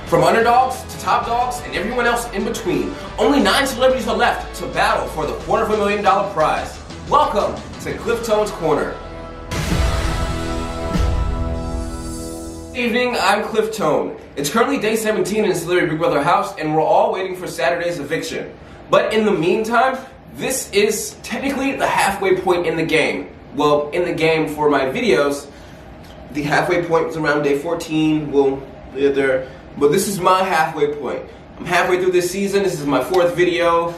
From underdogs to top dogs and everyone else in between, only 9 celebrities are left to battle for the $250,000 prize. Welcome to Cliff Tone's Corner. Good evening, I'm Cliff Tone. It's currently day 17 in Celebrity Big Brother house, and we're all waiting for Saturday's eviction. But in the meantime, this is technically the halfway point in the game. Well, in the game for my videos, the halfway point is around day 14. We'll get there. But this is my halfway point. I'm halfway through this season. This is my 4th video.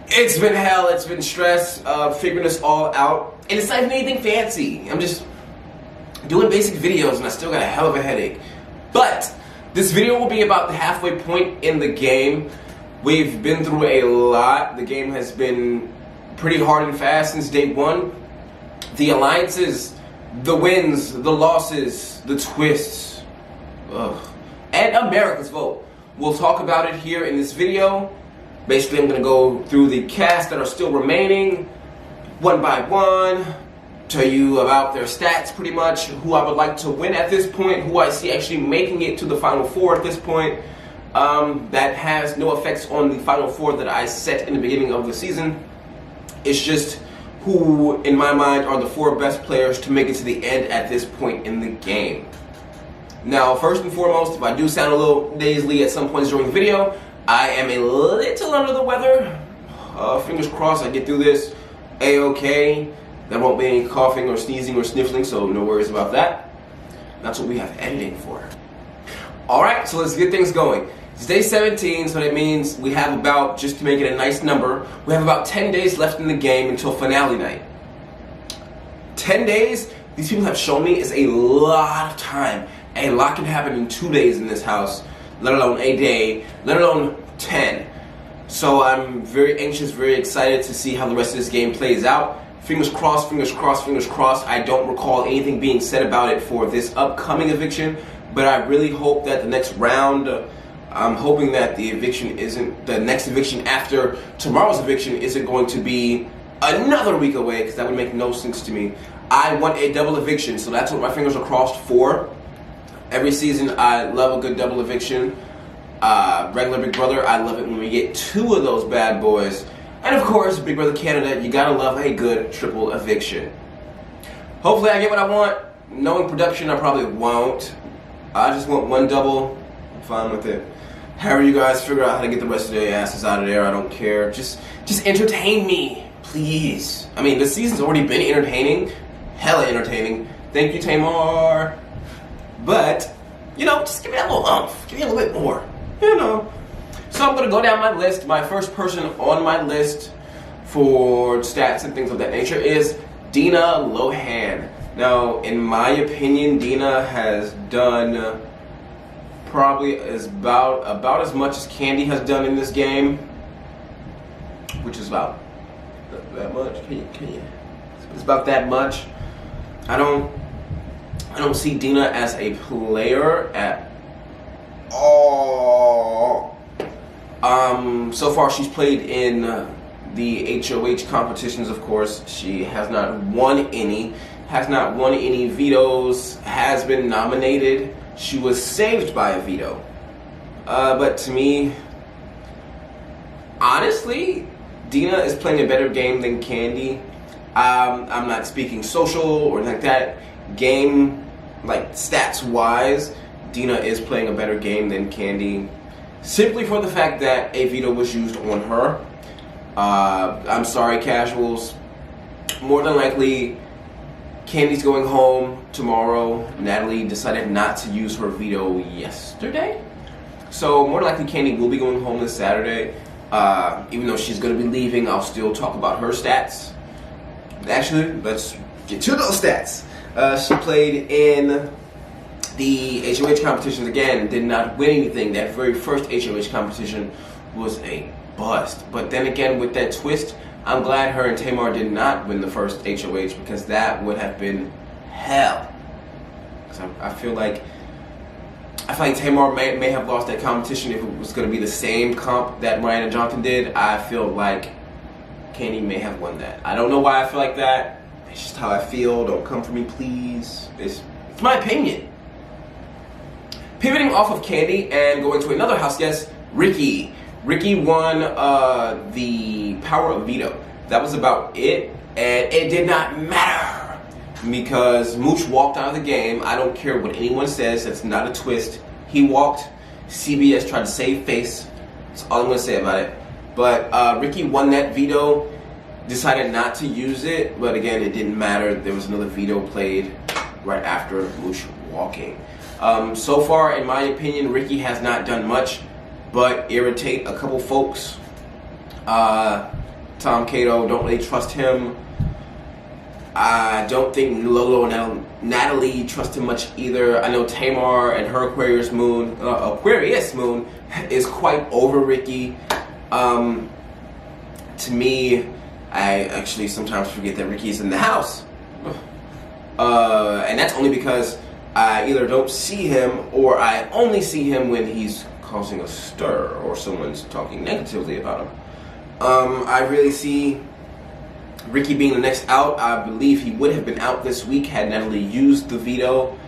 It's been hell. It's been stress figuring this all out. And it's not even anything fancy. I'm just doing basic videos and I still got a hell of a headache. But this video will be about the halfway point in the game. We've been through a lot. The game has been pretty hard and fast since day 1. The alliances, the wins, the losses, the twists. Ugh. And America's vote. We'll talk about it here in this video. Basically, I'm going to go through the cast that are still remaining, one by one, tell you about their stats pretty much, who I would like to win at this point, who I see actually making it to the Final Four at this point. That has no effects on the Final Four that I set in the beginning of the season. It's just who, in my mind, are the 4 best players to make it to the end at this point in the game. Now, first and foremost, if I do sound a little nasally at some points during the video, I am a little under the weather. Fingers crossed I get through this A-okay. There won't be any coughing or sneezing or sniffling, so no worries about that. That's what we have editing for. Alright, so let's get things going. It's day 17, so that means we have about, just to make it a nice number, we have about 10 days left in the game until finale night. 10 days, these people have shown me, is a lot of time. A lot can happen in 2 days in this house, let alone a day, let alone 10. So I'm very anxious, very excited to see how the rest of this game plays out. Fingers crossed, fingers crossed, fingers crossed. I don't recall anything being said about it for this upcoming eviction, but I really hope that the next round, I'm hoping that the next eviction after tomorrow's eviction isn't going to be another week away, because that would make no sense to me. I want a double eviction, so that's what my fingers are crossed for. Every season, I love a good double eviction. Regular Big Brother, I love it when we get 2 of those bad boys. And of course, Big Brother Canada, you gotta love a good triple eviction. Hopefully I get what I want. Knowing production, I probably won't. I just want 1 double. I'm fine with it. However you guys figure out how to get the rest of their asses out of there, I don't care. Just entertain me, please. I mean, the season's already been entertaining. Hella entertaining. Thank you, Tamar. But, you know, just give me that little umph. Give me a little bit more, you know. So I'm going to go down my list. My first person on my list for stats and things of that nature is Dina Lohan. Now, in my opinion, Dina has done probably about as much as Candy has done in this game, which is about that much. Can you? It's about that much. I don't see Dina as a player at all. So far she's played in the HOH competitions, of course. She has not won any, vetoes, has been nominated. She was saved by a veto. But to me, honestly, Dina is playing a better game than Candy. I'm not speaking social or like that. Game, like stats wise, Dina is playing a better game than Candy, simply for the fact that a veto was used on her. I'm sorry, casuals. More than likely, Candy's going home tomorrow. Natalie decided not to use her veto yesterday, so more than likely Candy will be going home this Saturday. Even though she's going to be leaving, I'll still talk about her stats. Actually, let's get to those stats. She played in the HOH competitions again, did not win anything. That very first HOH competition was a bust. But then again, with that twist, I'm glad her and Tamar did not win the first HOH, because that would have been hell. Because I feel like Tamar may have lost that competition if it was going to be the same comp that Ryan and Jonathan did. I feel like Candy may have won that. I don't know why I feel like that. It's just how I feel. Don't come for me, please. It's my opinion. Pivoting off of Candy and going to another house guest, Ricky. Ricky won the Power of Veto. That was about it, and it did not matter because Mooch walked out of the game. I don't care what anyone says, that's not a twist. He walked, CBS tried to save face. That's all I'm going to say about it. But Ricky won that veto, decided not to use it, but again, it didn't matter. There was another veto played right after Mooch walking. So far, in my opinion, Ricky has not done much but irritate a couple folks. Tom Cato, don't really trust him. I don't think Lolo and Natalie trust him much either. I know Tamar and her Aquarius moon is quite over Ricky. To me, I actually sometimes forget that Ricky's in the house. And that's only because I either don't see him or I only see him when he's causing a stir or someone's talking negatively about him. I really see Ricky being the next out. I believe he would have been out this week had Natalie used the veto.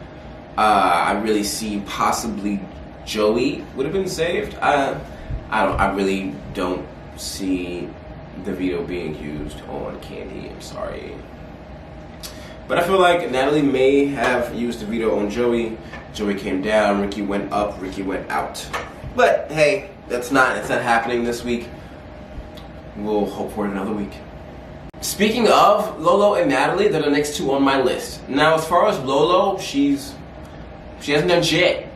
I really see possibly Joey would have been saved. I really don't see the veto being used on Candy. I'm sorry. But I feel like Natalie may have used the veto on Joey. Joey came down, Ricky went up, Ricky went out. But hey, that's not happening this week. We'll hope for it another week. Speaking of Lolo and Natalie, they're the next two on my list. Now, as far as Lolo, she hasn't done shit.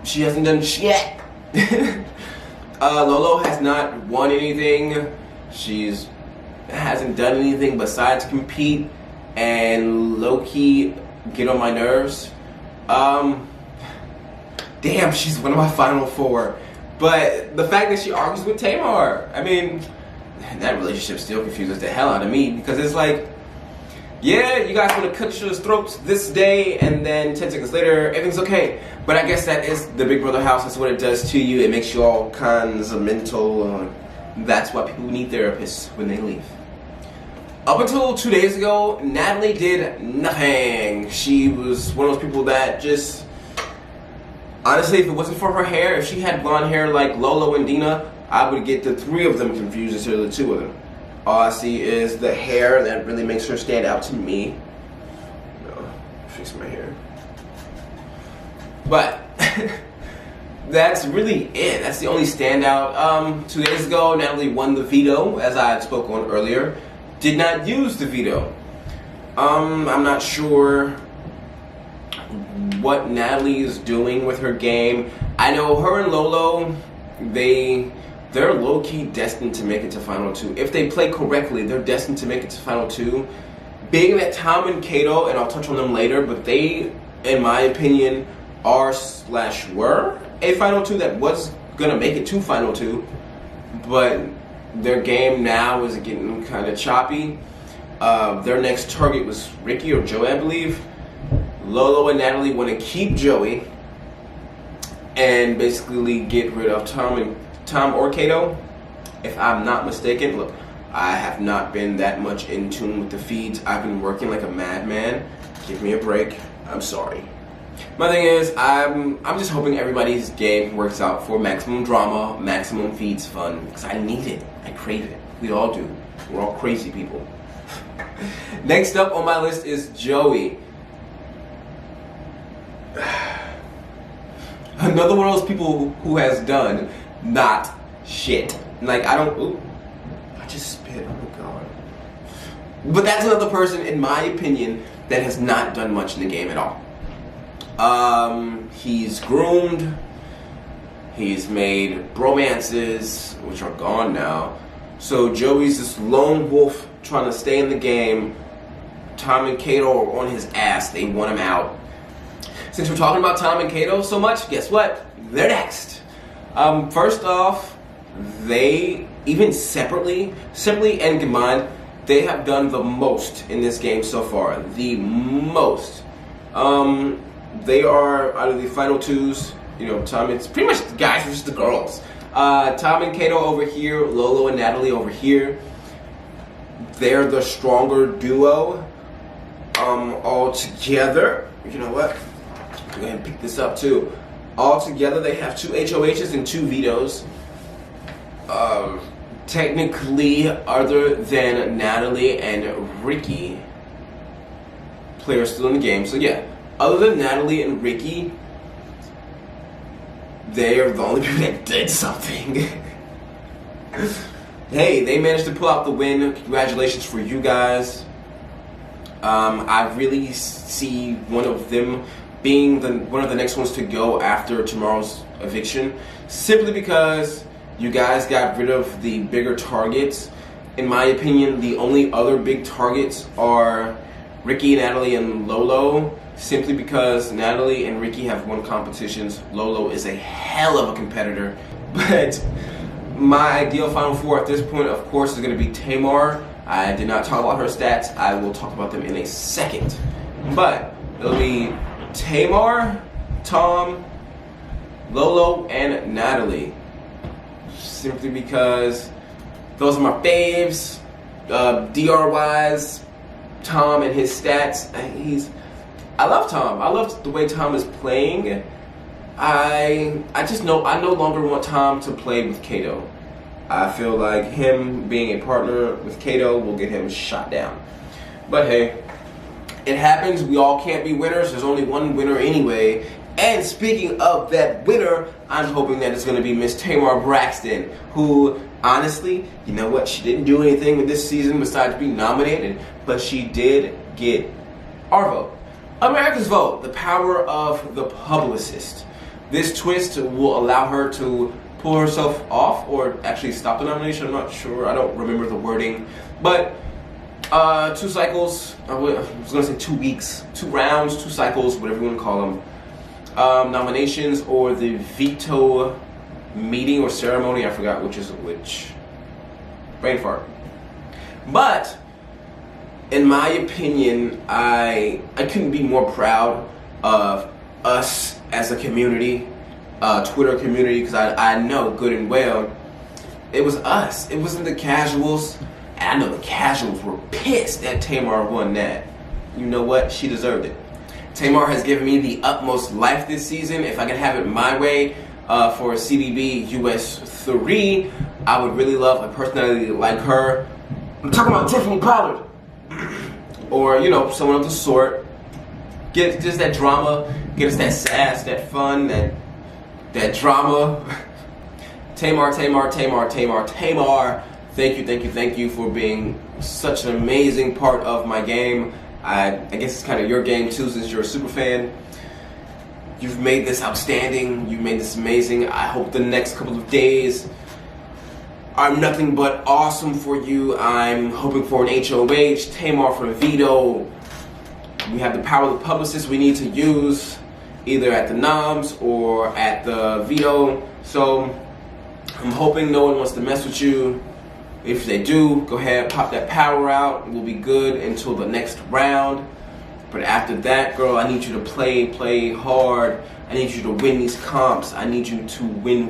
She hasn't done shit. Lolo has not won anything. She's hasn't done anything besides compete and low-key get on my nerves. Damn, she's one of my final four. But the fact that she argues with Tamar, I mean, that relationship still confuses the hell out of me because it's like, yeah, you guys want to cut each other's throats this day and then 10 seconds later, everything's okay. But I guess that is the Big Brother house. That's what it does to you. It makes you all kinds of mental. That's why people need therapists when they leave. Up until 2 days ago, Natalie did nothing. She was one of those people that just, honestly, if it wasn't for her hair, if she had blonde hair like Lolo and Dina, I would get the three of them confused instead of the two of them. All I see is the hair that really makes her stand out to me. No, fix my hair. But that's really it. That's the only standout. 2 days ago, Natalie won the veto, as I had spoke on earlier. Did not use the veto. I'm not sure what Natalie is doing with her game. I know her and Lolo, they're low-key destined to make it to Final 2. If they play correctly, they're destined to make it to Final 2. Being that Tom and Cato, and I'll touch on them later, but they, in my opinion, are/were a Final 2 that was going to make it to Final 2. But their game now is getting kind of choppy. Their next target was Ricky or Joey, I believe. Lolo and Natalie want to keep Joey and basically get rid of Tom or Cato, if I'm not mistaken. Look, I have not been that much in tune with the feeds. I've been working like a madman. Give me a break. I'm sorry. My thing is, I'm just hoping everybody's game works out for maximum drama, maximum feeds fun, because I need it. I crave it. We all do. We're all crazy people. Next up on my list is Joey. Another one of those people who has done not shit. Like, I just spit. Oh god. But that's another person, in my opinion, that has not done much in the game at all. He's groomed. He's made bromances, which are gone now. So Joey's this lone wolf trying to stay in the game. Tom and Cato are on his ass. They want him out. Since we're talking about Tom and Cato so much, guess what? They're next. First off, they, even separately and combined, they have done the most in this game so far. The most. They are, out of the final twos, you know, Tom, it's pretty much the guys versus the girls. Tom and Cato over here, Lolo and Natalie over here. They're the stronger duo. All together. You know what? Go ahead and pick this up too. Altogether, they have 2 HOHs and 2 vetoes. Technically, other than Natalie and Ricky, players still in the game. So yeah, other than Natalie and Ricky, they are the only people that did something. Hey, they managed to pull out the win. Congratulations for you guys. I really see one of them being one of the next ones to go after tomorrow's eviction, simply because you guys got rid of the bigger targets. In my opinion, the only other big targets are Ricky, Natalie, and Lolo, simply because Natalie and Ricky have won competitions. Lolo is a hell of a competitor. But my ideal Final Four at this point, of course, is going to be Tamar. I did not talk about her stats. I will talk about them in a second. But it'll be Tamar, Tom, Lolo, and Natalie. Simply because those are my faves. DR-wise, Tom and his stats. I love Tom. I love the way Tom is playing. I no longer want Tom to play with Kato. I feel like him being a partner with Kato will get him shot down. But hey, it happens. We all can't be winners. There's only one winner anyway. And speaking of that winner, I'm hoping that it's going to be Miss Tamar Braxton, who, honestly, you know what? She didn't do anything with this season besides being nominated, but she did get our vote. America's vote, the power of the publicist. This twist will allow her to pull herself off or actually stop the nomination. I'm not sure. I don't remember the wording. But 2 cycles, I was going to say 2 weeks, 2 rounds, 2 cycles, whatever you want to call them. Nominations or the veto meeting or ceremony. I forgot which is which. Brain fart. But in my opinion, I couldn't be more proud of us as a community, Twitter community, because I know good and well it was us. It wasn't the casuals. And I know the casuals were pissed that Tamar won that. You know what? She deserved it. Tamar has given me the utmost life this season. If I could have it my way for CBB US 3, I would really love a personality like her. I'm talking about Tiffany Pollard. Or, you know, someone of the sort. Get just that drama, get us that sass, that fun, that drama. Tamar. Thank you for being such an amazing part of my game. I guess it's kind of your game too, since you're a super fan. You've made this outstanding. You've made this amazing. I hope the next couple of days are nothing but awesome for you. I'm hoping for an HOH, Tamar for a veto. We have the power of the publicist we need to use either at the noms or at the veto. So I'm hoping no one wants to mess with you. If they do, go ahead, pop that power out. We'll be good until the next round. But after that, girl, I need you to play hard. I need you to win these comps. I need you to win.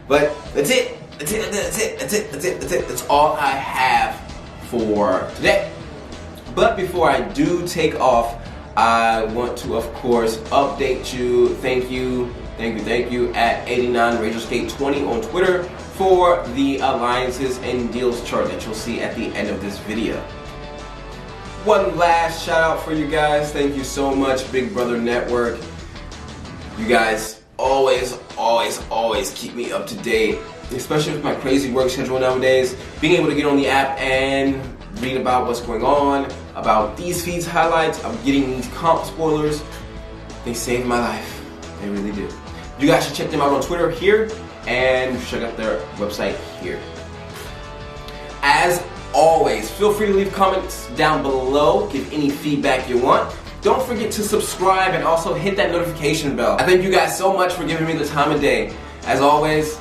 But that's it. That's all I have for today. But before I do take off, I want to, of course, update you. Thank you at 89RagerSkate20 on Twitter for the alliances and deals chart that you'll see at the end of this video. One last shout out for you guys. Thank you so much, Big Brother Network. You guys always keep me up to date, especially with my crazy work schedule nowadays. Being able to get on the app and read about what's going on, about these feeds highlights, I'm getting these comp spoilers. They saved my life. They really do. You guys should check them out on Twitter here, and check out their website here. As always, feel free to leave comments down below, give any feedback you want. Don't forget to subscribe and also hit that notification bell. I thank you guys so much for giving me the time of day. As always,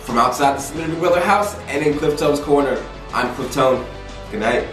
from outside the Big Brother house and in Cliff Tone's corner, I'm Cliff Tone. Good night.